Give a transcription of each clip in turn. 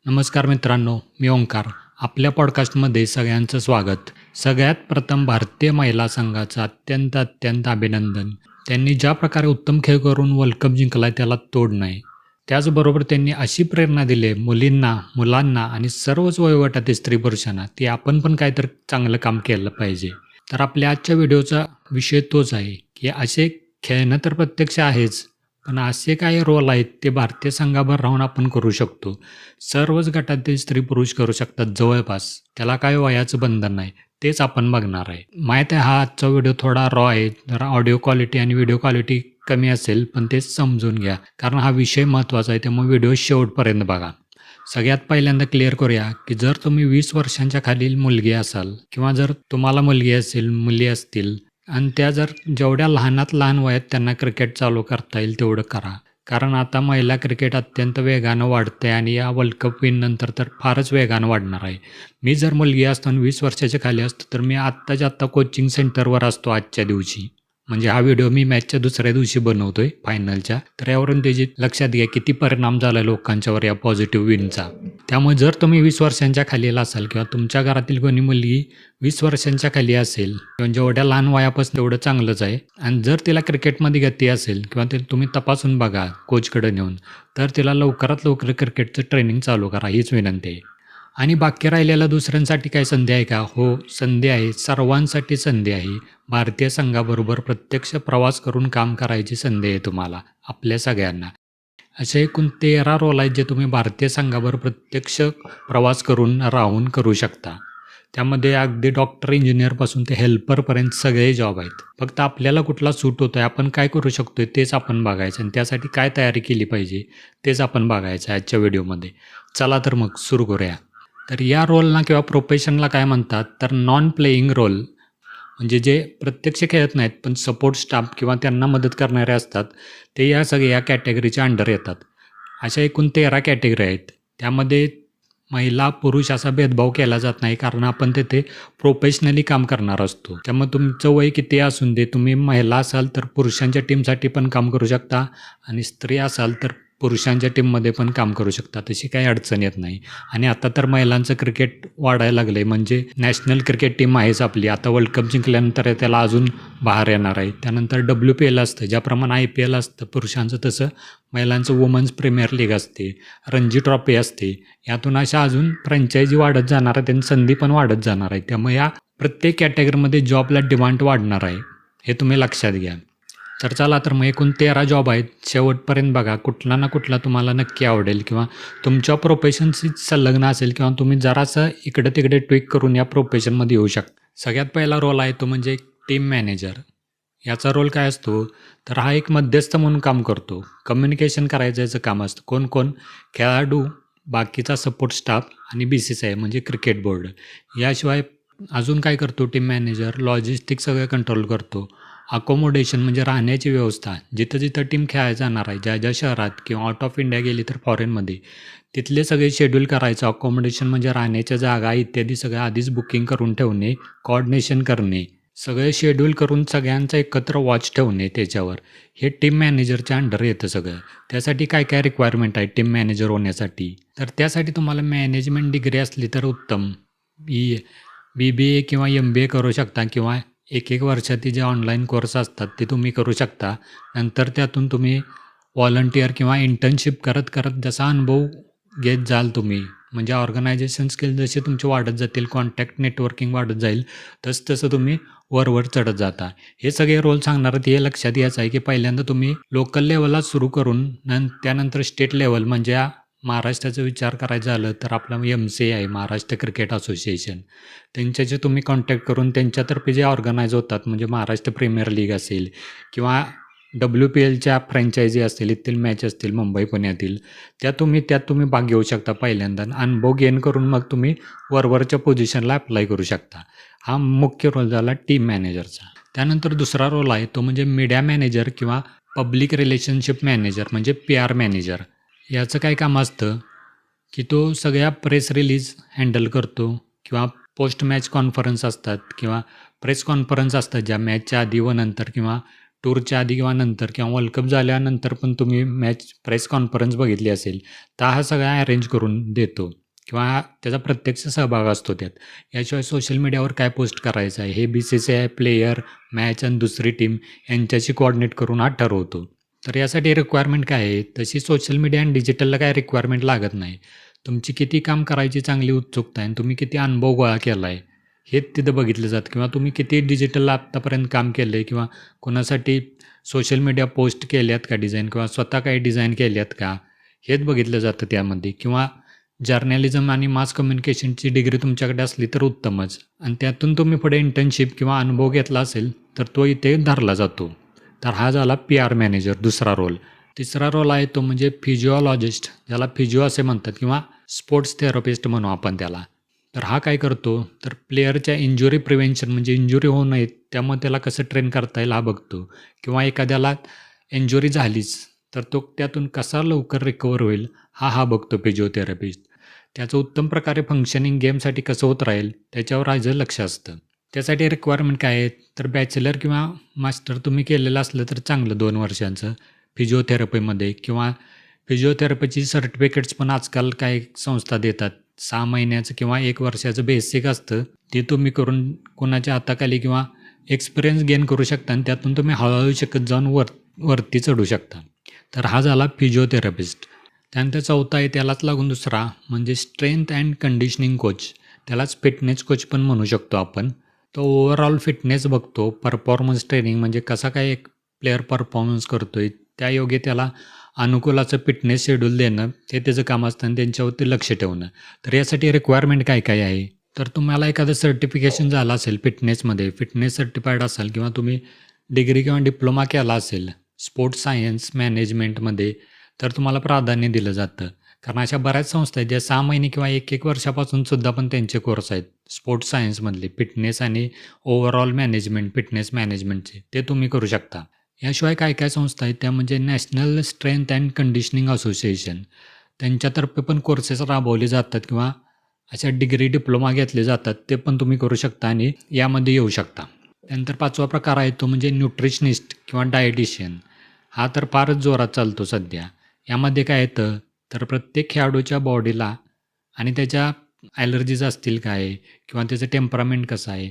नमस्कार मित्रांनो, मी ओंकार. आपल्या पॉडकास्टमध्ये सगळ्यांचं स्वागत. सगळ्यात प्रथम भारतीय महिला संघाचं अत्यंत अभिनंदन. त्यांनी ज्या प्रकारे उत्तम खेळ करून वर्ल्ड कप जिंकलाय त्याला तोड नाही. त्याचबरोबर त्यांनी अशी प्रेरणा दिली आहे मुलींना, मुलांना आणि सर्वच वयोगटातील स्त्री-पुरुषांना, की आपण पण काहीतरी चांगलं काम केलं पाहिजे. तर आपल्या आजच्या व्हिडिओचा विषय तोच आहे, की असे खेळणं तर प्रत्यक्ष आहेच, पण असे काही रोल आहेत ते भारतीय संघावर राहून आपण करू शकतो. सर्वच गटातील स्त्री-पुरुष करू शकतात जवळपास. त्याला काही वयाचं बंधन नाही. तेच आपण बघणार आहे. माहीत आहे हा आजचा व्हिडिओ थोडा रॉ आहे. जरा ऑडिओ क्वालिटी आणि व्हिडिओ क्वालिटी कमी असेल, पण ते समजून घ्या. कारण हा विषय महत्त्वाचा आहे, त्यामुळे व्हिडिओ शेवटपर्यंत बघा. सगळ्यात पहिल्यांदा क्लिअर करूया, की जर तुम्ही 20 वर्षांच्या खालील मुलगी असाल किंवा जर तुम्हाला मुलगी असेल, मुली असतील आणि त्या जर जेवढ्या लहानात लहान वयात त्यांना क्रिकेट चालू करता येईल तेवढं करा. कारण आता महिला क्रिकेट अत्यंत वेगानं वाढते आणि या वर्ल्ड कप विननंतर तर फारच वेगानं वाढणार आहे. मी जर मुलगी असतो आणि 20 वर्षाच्या खाली असतो, तर मी आत्ताच्या आत्ता कोचिंग सेंटरवर असतो आजच्या दिवशी. म्हणजे हा व्हिडिओ मी मॅचच्या दुसऱ्या दिवशी बनवतोय फायनलच्या. तर यावरून त्याची लक्षात घ्या किती परिणाम झाला लोकांच्यावर या पॉझिटिव्ह विनचा. त्यामुळे जर तुम्ही 20 वर्षांच्या खालील असाल किंवा तुमच्या घरातील कोणी मुलगी 20 वर्षांच्या खाली असेल किंवा जेवढ्या लहान वयापासून तेवढं चांगलंच आहे आणि जर तिला क्रिकेटमध्ये गती असेल किंवा ते तुम्ही तपासून बघा कोचकडे नेऊन, तर तिला लवकरात लवकर क्रिकेटचं ट्रेनिंग चालू करा हीच विनंती आहे. आणि बाकी राहिलेल्या दुसऱ्यांसाठी काही संधी आहे का? हो, संधी आहे. सर्वांसाठी संधी आहे. भारतीय संघाबरोबर प्रत्यक्ष प्रवास करून काम करायची संधी आहे तुम्हाला, आपल्या सगळ्यांना. असे एकूण 13 रोल आहेत जे तुम्ही भारतीय संघाबरोबर प्रत्यक्ष प्रवास करून राहून करू शकता. त्यामध्ये अगदी डॉक्टर, इंजिनिअरपासून ते हेल्परपर्यंत सगळे जॉब आहेत. फक्त आपल्याला कुठला सूट होतोय, आपण काय करू शकतोय तेच आपण बघायचं आणि त्यासाठी काय तयारी केली पाहिजे तेच आपण बघायचं आहे आजच्या व्हिडिओमध्ये. चला तर मग सुरू करूया. तर या रोलला किंवा प्रोफेशनला काय म्हणतात तर नॉन प्लेइंग रोल म्हणजे जे प्रत्यक्ष खेळत नाहीत पण सपोर्ट स्टाफ किंवा त्यांना मदत करणारे असतात ते या सगळ्या कॅटेगरीच्या अंडर येतात. अशा एकूण 13 कॅटेगरी आहेत. त्यामध्ये महिला पुरुष असा भेदभाव केला जात नाही कारण आपण तिथे प्रोफेशनली काम करणार असतो. त्यामुळे तुमचं वय किती असून दे, तुम्ही महिला असाल तर पुरुषांच्या टीमसाठी पण काम करू शकता आणि स्त्री असाल तर पुरुषांच्या टीममध्ये पण काम करू शकता. तशी काही अडचण येत नाही. आणि आता तर महिलांचं क्रिकेट वाढायला लागलं आहे. म्हणजे नॅशनल क्रिकेट टीम आहेच आपली. आता वर्ल्ड कप जिंकल्यानंतर त्याला अजून बहार येणार आहे. त्यानंतर WPL असतं, ज्याप्रमाणे IPL असतं पुरुषांचं, तसं महिलांचं वुमन्स प्रीमियर लीग असते, रणजी ट्रॉफी असते. यातून अशा अजून फ्रँचायझी वाढत जाणार आहेत आणि संधी पण वाढत जाणार आहे. त्यामुळे या प्रत्येक कॅटेगरीमध्ये जॉबला डिमांड वाढणार आहे. हे तुम्ही लक्षात घ्या. तर चला तर मग एकूण 13 जॉब आहेत. शेवटपर्यंत बघा. कुठला ना कुठला तुम्हाला नक्की आवडेल किंवा तुमच्या प्रोफेशनशी संलग्न असेल किंवा तुम्ही जरासं इकडे-तिकडे ट्विक करून या प्रोफेशनमध्ये येऊ शकता. सगळ्यात पहिला रोल आहे तो म्हणजे टीम मॅनेजर. याचा रोल काय असतो? तर हा एक मध्यस्थ म्हणून काम करतो. कम्युनिकेशन करायचं याचं काम असतं. कोण-कोण? खेळाडू, बाकीचा सपोर्ट स्टाफ आणि BCCI म्हणजे क्रिकेट बोर्ड. याशिवाय अजून काय करतो टीम मॅनेजर? लॉजिस्टिक्स सगळं कंट्रोल करतो. अकोमोडेशन म्हणजे राहण्याची व्यवस्था. जिथं-जिथं टीम खेळायला जाणार आहे, ज्या-ज्या शहरात किंवा आउट ऑफ इंडिया गेली तर फॉरेनमध्ये, तिथले सगळे शेड्यूल करायचं. अकोमोडेशन म्हणजे राहण्याच्या जागा इत्यादी सगळं आधीच बुकिंग करून ठेवणे, कोऑर्डिनेशन करणे, सगळे शेड्यूल करून सगळ्यांचा एकत्र वॉच ठेवणे त्याच्यावर. हे टीम मॅनेजरच्या अंडर येतं सगळं. त्यासाठी काय-काय रिक्वायरमेंट आहे टीम मॅनेजर होण्यासाठी? तर त्यासाठी तुम्हाला मॅनेजमेंट डिग्री असली तर उत्तम. BBA किंवा MBA करू शकता किंवा एक वर्षाचे जे ऑनलाईन कोर्स असतात ते तुम्ही करू शकता. नंतर त्यातून तुम्ही व्हॉलंटिअर किंवा इंटर्नशिप करत जसा अनुभव घेत जाल तुम्ही, म्हणजे ऑर्गनायझेशन स्किल जसे तुमचे वाढत जातील, कॉन्टॅक्ट नेटवर्किंग वाढत जाईल, तसं तुम्ही वर चढत जाता. हे सगळे रोल सांगणार आहेत. हे लक्षात घ्यायचं आहे की पहिल्यांदा तुम्ही लोकल लेवलला सुरू करून त्यानंतर स्टेट लेवल म्हणजे महाराष्ट्राचा विचार करायचा झालं तर आपला MCA आहे, महाराष्ट्र क्रिकेट असोसिएशन. त्यांच्याशी तुम्ही कॉन्टॅक्ट करून त्यांच्यातर्फे जे ऑर्गनाईज होतात म्हणजे महाराष्ट्र प्रीमियर लीग असेल किंवा WPLच्या फ्रँचायझी असतील, येथील मॅच असतील मुंबई पुण्यातील, त्यात तुम्ही भाग घेऊ शकता पहिल्यांदा. अनुभव गेन करून मग तुम्ही वरवरच्या पोझिशनला अप्लाय करू शकता. हा मुख्य रोल झाला टीम मॅनेजरचा. त्यानंतर दुसरा रोल आहे तो म्हणजे मीडिया मॅनेजर किंवा पब्लिक रिलेशनशिप मॅनेजर म्हणजे PR मॅनेजर. याचं काय काम असतं की तो सगळ्या प्रेस रिलीज हँडल करतो किंवा पोस्ट मॅच कॉन्फरन्स असतात किंवा प्रेस कॉन्फरन्स असतात ज्या मॅचच्या आधी व नंतर किंवा टूरच्या आधी किंवा नंतर किंवा वर्ल्ड कप झाल्यानंतर पण तुम्ही मॅच प्रेस कॉन्फरन्स बघितली असेल, तर हा सगळा अरेंज करून देतो किंवा त्याचा प्रत्यक्ष सहभाग असतो त्यात. याशिवाय सोशल मीडियावर काय पोस्ट करायचं आहे हे BCCI प्लेयर, मॅच आणि दुसरी टीम यांच्याशी कोऑर्डिनेट करून हा ठरवतो. तर यासाठी रिक्वायरमेंट काय आहे? तशी सोशल मीडिया आणि डिजिटलला काय रिक्वायरमेंट लागत नाही. तुमची किती काम करायची चांगली उत्सुकता आहे आणि तुम्ही किती अनुभव गोळा केला आहे, हेच तिथं बघितलं जातं किंवा तुम्ही किती डिजिटलला आत्तापर्यंत काम केलं आहे किंवा कोणासाठी सोशल मीडिया पोस्ट केल्यात का डिझाईन किंवा स्वतः काही डिझाईन केल्यात का, हेच बघितलं जातं त्यामध्ये. किंवा जर्नलिझम आणि मास कम्युनिकेशनची डिग्री तुमच्याकडे असली तर उत्तमच आणि त्यातून तुम्ही पुढे इंटर्नशिप किंवा अनुभव घेतला असेल तर तो इथे धरला जातो. तर हा झाला PR मॅनेजर दुसरा रोल. तिसरा रोल आहे तो म्हणजे फिजिओलॉजिस्ट, ज्याला फिजिओ असे म्हणतात किंवा स्पोर्ट्स थेरपिस्ट म्हणू आपण त्याला. तर हा काय करतो, तर प्लेयरच्या इंजुरी प्रिव्हेन्शन म्हणजे इंजुरी होऊ नयेत त्यामुळे त्याला कसं ट्रेन करता येईल हा बघतो किंवा एखाद्याला इंजुरी झालीच तर तो त्यातून कसा लवकर रिकवर होईल हा बघतो फिजिओथेरपिस्ट. त्याचं उत्तम प्रकारे फंक्शनिंग गेमसाठी कसं होत राहील त्याच्यावर ह्याचं लक्ष असतं. त्यासाठी रिक्वायरमेंट काय आहेत, तर बॅचलर किंवा मास्टर तुम्ही केलेलं असलं तर चांगलं 2 वर्षांचं फिजिओथेरपीमध्ये किंवा फिजिओथेरपीची सर्टिफिकेट्स पण आजकाल काही संस्था देतात. 6 महिन्याचं किंवा 1 वर्षाचं बेसिक असतं. ते तुम्ही करून कोणाच्या हाताखाली किंवा एक्सपिरियन्स गेन करू शकता आणि त्यातून तुम्ही हळूहळू शिकत जाऊन वरती चढू शकता. तर हा झाला फिजिओथेरपिस्ट. त्यानंतर चौथा आहे त्यालाच लागून दुसरा म्हणजे स्ट्रेंथ अँड कंडिशनिंग कोच. त्यालाच फिटनेस कोच पण म्हणू शकतो आपण. तो ओव्हरऑल फिटनेस बघतो. परफॉर्मन्स ट्रेनिंग म्हणजे कसा काय एक प्लेयर परफॉर्मन्स करतोय त्यायोगे त्याला अनुकूल असं फिटनेस शेड्यूल देणं हे त्याचं काम असतं आणि त्यांच्यावरती लक्ष ठेवणं. तर यासाठी रिक्वायरमेंट काय काय आहे, तर तुम्हाला एखादं सर्टिफिकेशन झालं असेल फिटनेसमध्ये, फिटनेस सर्टिफाईड असाल किंवा तुम्ही डिग्री किंवा डिप्लोमा केला असेल स्पोर्ट्स सायन्स मॅनेजमेंटमध्ये, तर तुम्हाला प्राधान्य दिलं जातं. कारण अशा बऱ्याच संस्था आहेत ज्या 6 महिने किंवा 1-1 वर्षापासून सुद्धा पण त्यांचे कोर्स आहेत स्पोर्ट्स सायन्समधले फिटनेस आणि ओव्हरऑल मॅनेजमेंट, फिटनेस मॅनेजमेंटचे ते तुम्ही करू शकता. याशिवाय काय काय संस्था आहेत त्या म्हणजे national strength and conditioning association. त्यांच्यातर्फे पण कोर्सेस राबवले जातात किंवा अशा डिग्री, डिप्लोमा घेतले जातात. ते पण तुम्ही करू शकता आणि यामध्ये येऊ शकता. त्यानंतर 5वा प्रकार आहे तो म्हणजे न्यूट्रिशनिस्ट किंवा डायटिशियन. हा तर फारच जोरात चालतो सध्या. यामध्ये काय येतं, तर प्रत्येक खेळाडूच्या बॉडीला आणि त्याच्या ॲलर्जीज असतील काय किंवा त्याचं टेम्परामेंट कसं आहे,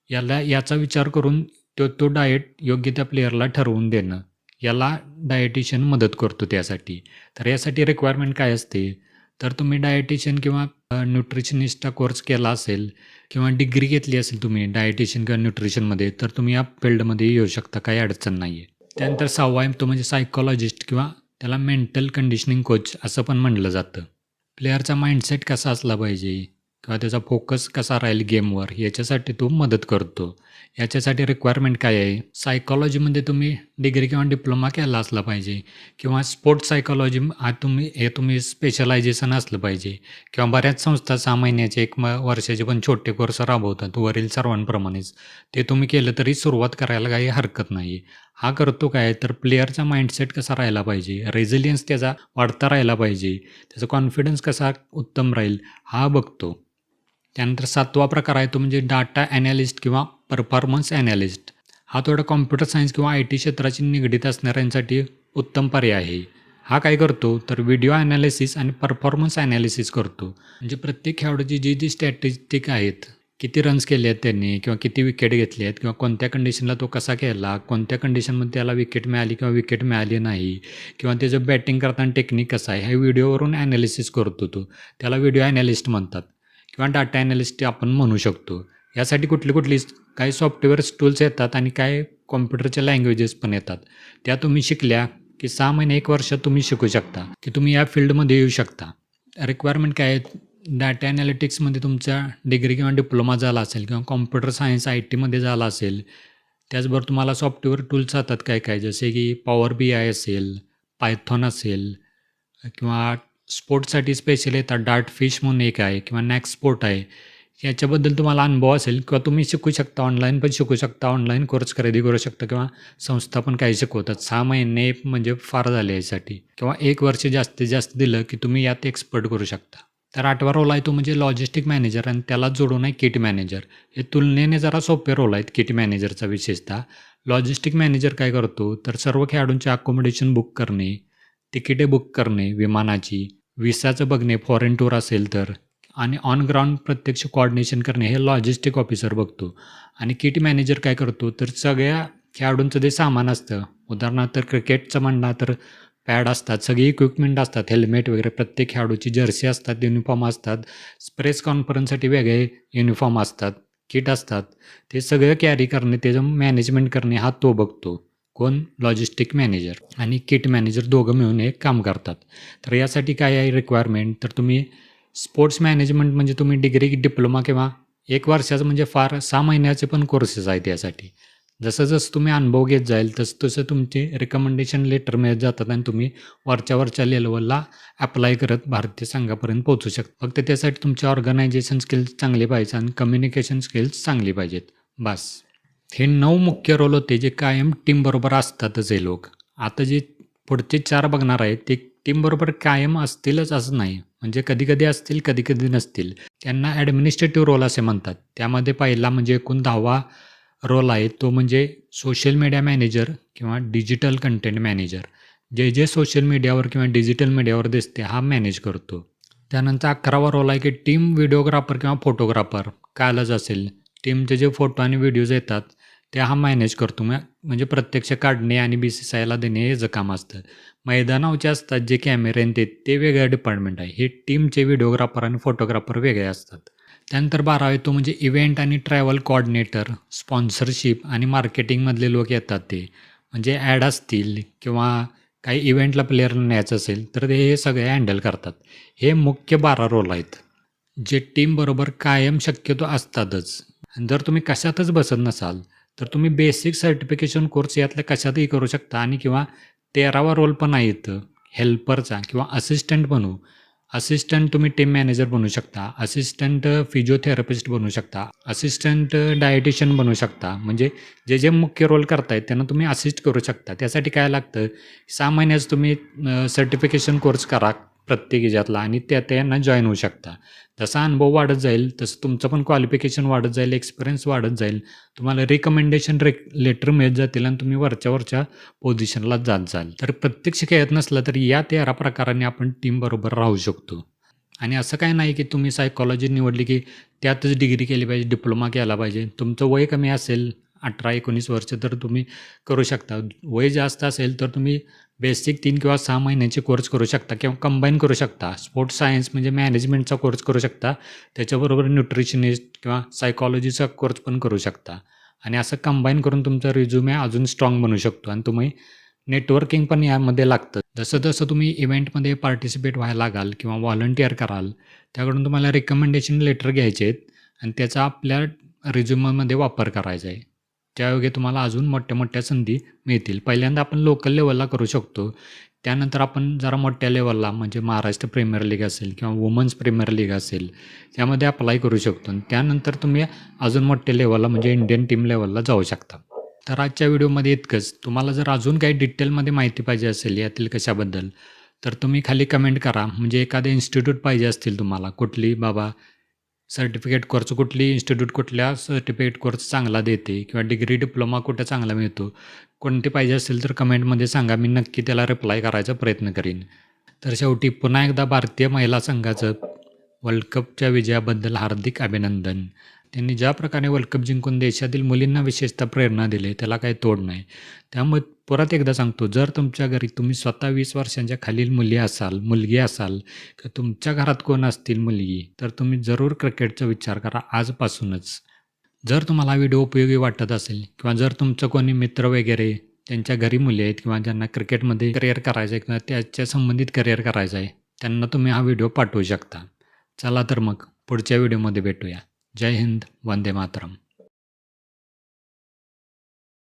याचा विचार करून तो डाएट योग्य त्या प्लेयरला ठरवून देणं, याला डायटिशियन मदत करतो त्यासाठी. तर यासाठी रिक्वायरमेंट काय असते, तर तुम्ही डायटिशियन किंवा न्यूट्रिशनिस्टचा कोर्स केला असेल किंवा डिग्री घेतली असेल तुम्ही डायटिशियन किंवा न्यूट्रिशनमध्ये, तर तुम्ही या फील्डमध्ये येऊ शकता, काही अडचण नाही आहे. त्यानंतर 6वा आहे तो म्हणजे सायकॉलॉजिस्ट किंवा त्याला मेंटल कंडिशनिंग कोच असं पण म्हटलं जातं. प्लेयरचा माइंडसेट कसा असला पाहिजे किंवा त्याचा फोकस कसा राहील गेमवर याच्यासाठी तो मदत करतो. याच्यासाठी रिक्वायरमेंट काय आहे, सायकॉलॉजीमध्ये तुम्ही डिग्री किंवा डिप्लोमा केला असला पाहिजे किंवा स्पोर्ट्स सायकॉलॉजी तुम्ही स्पेशलायझेशन असलं पाहिजे किंवा बऱ्याच संस्था 6 महिन्याचे 1 वर्षाचे पण छोटे कोर्स राबवतात वरील सर्वांप्रमाणेच. ते तुम्ही केलं तरी सुरुवात करायला काही हरकत नाही. हा करतो काय, तर प्लेयरचा माइंडसेट कसा राहायला पाहिजे, रेझिलियन्स त्याचा वाढता राहायला पाहिजे, त्याचा कॉन्फिडन्स कसा उत्तम राहील हा बघतो. त्यानंतर 7वा प्रकार आहे तो म्हणजे डाटा ॲनालिस्ट किंवा परफॉर्मन्स ॲनालिस्ट. हा थोडा कॉम्प्युटर सायन्स किंवा IT क्षेत्राशी निगडीत असणाऱ्यांसाठी उत्तम पर्याय आहे. हा काय करतो, तर व्हिडिओ ॲनालिसिस आणि परफॉर्मन्स ॲनालिसिस करतो. म्हणजे प्रत्येक खेळाडूची जी स्टॅटिस्टिक आहेत, किती रन्स केले आहेत त्यांनी किंवा किती विकेट घेतली आहेत किंवा कोणत्या कंडिशनला तो कसा खेळला, कोणत्या कंडिशनमध्ये त्याला विकेट मिळाली किंवा विकेट मिळाली नाही किंवा त्याचं बॅटिंग करताना टेक्निक कसं आहे, ह्या व्हिडिओवरून ॲनालिसिस करतो तो. त्याला व्हिडिओ ॲनालिस्ट म्हणतात किंवा डाटा ॲनालिस्ट आपण म्हणू शकतो. यासाठी कुठली काही सॉफ्टवेअर्स टूल्स येतात आणि काय कॉम्प्युटरच्या लँग्वेजेस पण येतात. त्या तुम्ही शिकल्या की 6 महिने 1 वर्ष तुम्ही शिकू शकता की तुम्ही या फील्डमध्ये येऊ शकता. रिक्वायरमेंट काय आहेत, डाटा ॲनालिटिक्समध्ये तुमचा डिग्री किंवा डिप्लोमा झाला असेल किंवा कॉम्प्युटर सायन्स ITमध्ये झाला असेल. त्याचबरोबर तुम्हाला सॉफ्टवेअर टूल्स येतात काय काय, जसे की पॉवर BI असेल, पायथॉन असेल किंवा स्पोर्ट्ससाठी स्पेशल येतात डार्टफिश म्हणून एक आहे किंवा नॅक्स स्पोर्ट आहे. याच्याबद्दल तुम्हाला अनुभव असेल किंवा तुम्ही शिकू शकता, ऑनलाईन पण शिकू शकता, ऑनलाईन कोर्स खरेदी करू शकता किंवा संस्था पण काही शिकवतात. 6 महिने म्हणजे फार झाले यासाठी किंवा 1 वर्ष जास्तीत जास्त दिलं की तुम्ही यात एक्सपर्ट करू शकता. तर 8वा रोल आहे तो म्हणजे लॉजिस्टिक मॅनेजर आणि त्याला जोडून आहे किट मॅनेजर. हे तुलनेने जरा सोपे रोल आहेत किट मॅनेजरचा विशेषतः. लॉजिस्टिक मॅनेजर काय करतो, तर सर्व खेळाडूंचे अकोमोडेशन बुक करणे, तिकिटे बुक करणे विमानाची, व्हिसाचं बघणे फॉरेन टूर असेल तर आणि ऑन ग्राउंड प्रत्यक्ष कोऑर्डिनेशन करणे हे लॉजिस्टिक ऑफिसर बघतो. आणि किट मॅनेजर काय करतो, तर सगळ्या खेळाडूंचं जे सामान असतं, उदाहरणार्थ क्रिकेटचं म्हणणार तर पॅड असतात, सगळी इक्विपमेंट असतात, हेल्मेट वगैरे, प्रत्येक खेळाडूची जर्सी असतात, युनिफॉर्म असतात, प्रेस कॉन्फरन्ससाठी वेगळे युनिफॉर्म असतात, किट असतात. ते सगळं कॅरी करणे, त्याचं मॅनेजमेंट करणे हा तो बघतो. कोण? लॉजिस्टिक मॅनेजर आणि किट मॅनेजर दोघं मिळून हे काम करतात. तर यासाठी काय आहे रिक्वायरमेंट, तर तुम्ही स्पोर्ट्स मॅनेजमेंट म्हणजे तुम्ही डिग्री, डिप्लोमा किंवा 1 वर्षाचं म्हणजे फार 6 महिन्याचे पण कोर्सेस आहेत यासाठी. जसं तुम्ही अनुभव घेत जाईल तसं तुमचे रिकमेंडेशन लेटर मिळत जातात आणि तुम्ही वरच्या लेवलला अप्लाय करत भारतीय संघापर्यंत पोहोचू शकता. फक्त त्यासाठी तुमचे ऑर्गनायझेशन स्किल्स चांगले पाहिजे आणि कम्युनिकेशन स्किल्स चांगली पाहिजेत. बस. हे 9 मुख्य रोल होते जे कायम टीमबरोबर असतातच हे लोक. आता जे पुढचे 4 बघणार आहेत ते टीमबरोबर कायम असतीलच असं नाही. म्हणजे कधी-कधी असतील, कधी-कधी नसतील. त्यांना ॲडमिनिस्ट्रेटिव्ह रोल असे म्हणतात. त्यामध्ये पहिला म्हणजे एकूण 10वा रोल आहे तो म्हणजे सोशल मीडिया मॅनेजर किंवा डिजिटल कंटेंट मॅनेजर. जे सोशल मीडियावर किंवा डिजिटल मीडियावर दिसते हा मॅनेज करतो. त्यानंतर 11वा रोल आहे की टीम व्हिडिओग्राफर किंवा फोटोग्राफर कालच असेल. टीमचे जे फोटो आणि व्हिडिओज येतात ते हा मॅनेज करतो. म्हणजे प्रत्यक्ष काढणे आणि BCCIला देणे हे याचं काम असतं. मैदानावरचे असतात जे कॅमेरे ते वेगळं डिपार्टमेंट आहे. हे टीमचे व्हिडिओग्राफर आणि फोटोग्राफर वेगळे असतात. त्यानंतर 12वा येतो म्हणजे इव्हेंट आणि ट्रॅव्हल कोऑर्डिनेटर, स्पॉन्सरशिप आणि मार्केटिंगमधले लोक येतात ते. म्हणजे ॲड असतील किंवा काही इव्हेंटला प्लेयरला न्यायचं असेल तर ते हे सगळे हँडल करतात. हे मुख्य 12 रोल आहेत. जे टीमबरोबर कायम शक्यतो असतातच. आणि जर तुम्ही कशातच बसत नसाल, तर तुम्ही बेसिक सर्टिफिकेशन कोर्स यातल्या कशातही करू शकता आणि किंवा 13वा रोल पण आहे इथं हेल्परचा किंवा असिस्टंट बनू. असिस्टंट तुम्ही टीम मॅनेजर बनू शकता, असिस्टंट फिजिओथेरपिस्ट बनू शकता, असिस्टंट डायटिशियन बनू शकता. म्हणजे जे मुख्य रोल करतायत त्यांना तुम्ही असिस्ट करू शकता. त्यासाठी काय लागतं, 6 महिन्याचं तुम्ही सर्टिफिकेशन कोर्स करा प्रत्येक ह्याच्यातला आणि त्यांना जॉईन होऊ शकता. जसा अनुभव वाढत जाईल तसं तुमचं पण क्वालिफिकेशन वाढत जाईल, एक्सपिरियन्स वाढत जाईल. तुम्हाला रिकमेंडेशन लेटर मिळत जातील आणि तुम्ही वरच्या पोझिशनला जात जाल. तर प्रत्यक्ष खेळत नसलं तरी या 13 प्रकाराने आपण टीमबरोबर राहू शकतो. आणि असं काही नाही की तुम्ही सायकॉलॉजी निवडली की त्यातच डिग्री केली पाहिजे, डिप्लोमा केला पाहिजे. तुमचं वय कमी असेल 18-19 वर्ष तर तुम्ही करू शकता. वय जास्त असेल तर तुम्ही बेसिक 3 किंवा 6 महिन्यांचे कोर्स करू शकता किंवा कंबाईन करू शकता. स्पोर्ट्स सायन्स म्हणजे मॅनेजमेंटचा कोर्स करू शकता. त्याच्याबरोबर न्यूट्रिशनिस्ट किंवा सायकॉलॉजीचा कोर्स पण करू शकता. आणि असं कंबाईन करून तुमचा रिझ्युमे अजून स्ट्राँग बनू शकतो आणि तुम्ही नेटवर्किंग पण यामध्ये लागतं. जसं तुम्ही इव्हेंटमध्ये पार्टिसिपेट व्हायला लागाल किंवा व्हॉलंटिअर कराल, त्याकडून तुम्हाला रिकमेंडेशन लेटर घ्यायचे आहेत आणि त्याचा आपल्या रिझ्युममध्ये वापर करायचा आहे. त्यायोगे तुम्हाला अजून मोठ्या-मोठ्या संधी मिळतील. पहिल्यांदा आपण लोकल लेव्हलला करू शकतो. त्यानंतर आपण जरा मोठ्या लेव्हलला म्हणजे महाराष्ट्र प्रीमियर लीग असेल किंवा वुमन्स प्रीमियर लीग असेल, त्यामध्ये अप्लाय करू शकतो आणि त्यानंतर तुम्ही अजून मोठ्या लेव्हलला म्हणजे इंडियन टीम लेव्हलला जाऊ शकता. तर आजच्या व्हिडिओमध्ये इतकंच. तुम्हाला जर अजून काही डिटेलमध्ये माहिती पाहिजे असेल यातील कशाबद्दल, तर तुम्ही खाली कमेंट करा. म्हणजे एखादे इन्स्टिट्यूट पाहिजे असतील तुम्हाला, कुठली बाबा सर्टिफिकेट कोर्स कुठली इन्स्टिट्यूट कुठल्या सर्टिफिकेट कोर्स चांगला देते किंवा डिग्री, डिप्लोमा कुठे चांगला मिळतो, कोणते पाहिजे असेल तर कमेंटमध्ये सांगा. मी नक्की त्याला रिप्लाय करायचा प्रयत्न करीन. तर शेवटी पुन्हा एकदा भारतीय महिला संघाचं वर्ल्ड कपच्या विजयाबद्दल हार्दिक अभिनंदन. त्यांनी ज्या प्रकारे वर्ल्ड कप जिंकून देशातील मुलींना विशेषतः प्रेरणा दिली त्याला काही तोड नाही. त्यामुळे परत एकदा सांगतो, जर तुमच्या घरी तुम्ही स्वतः 20 वर्षांच्या खालील मुलगी असाल किंवा तुमच्या घरात कोण असतील मुलगी, तर तुम्ही जरूर क्रिकेटचा विचार करा आजपासूनच. जर तुम्हाला हा व्हिडिओ उपयोगी वाटत असेल किंवा जर तुमचं कोणी मित्र वगैरे त्यांच्या घरी मुली आहेत किंवा ज्यांना क्रिकेटमध्ये करिअर करायचं आहे किंवा त्याच्या संबंधित करिअर करायचं आहे, त्यांना तुम्ही हा व्हिडिओ पाठवू शकता. चला तर मग पुढच्या व्हिडिओमध्ये भेटूया. जय हिंद, वंदे मातरम.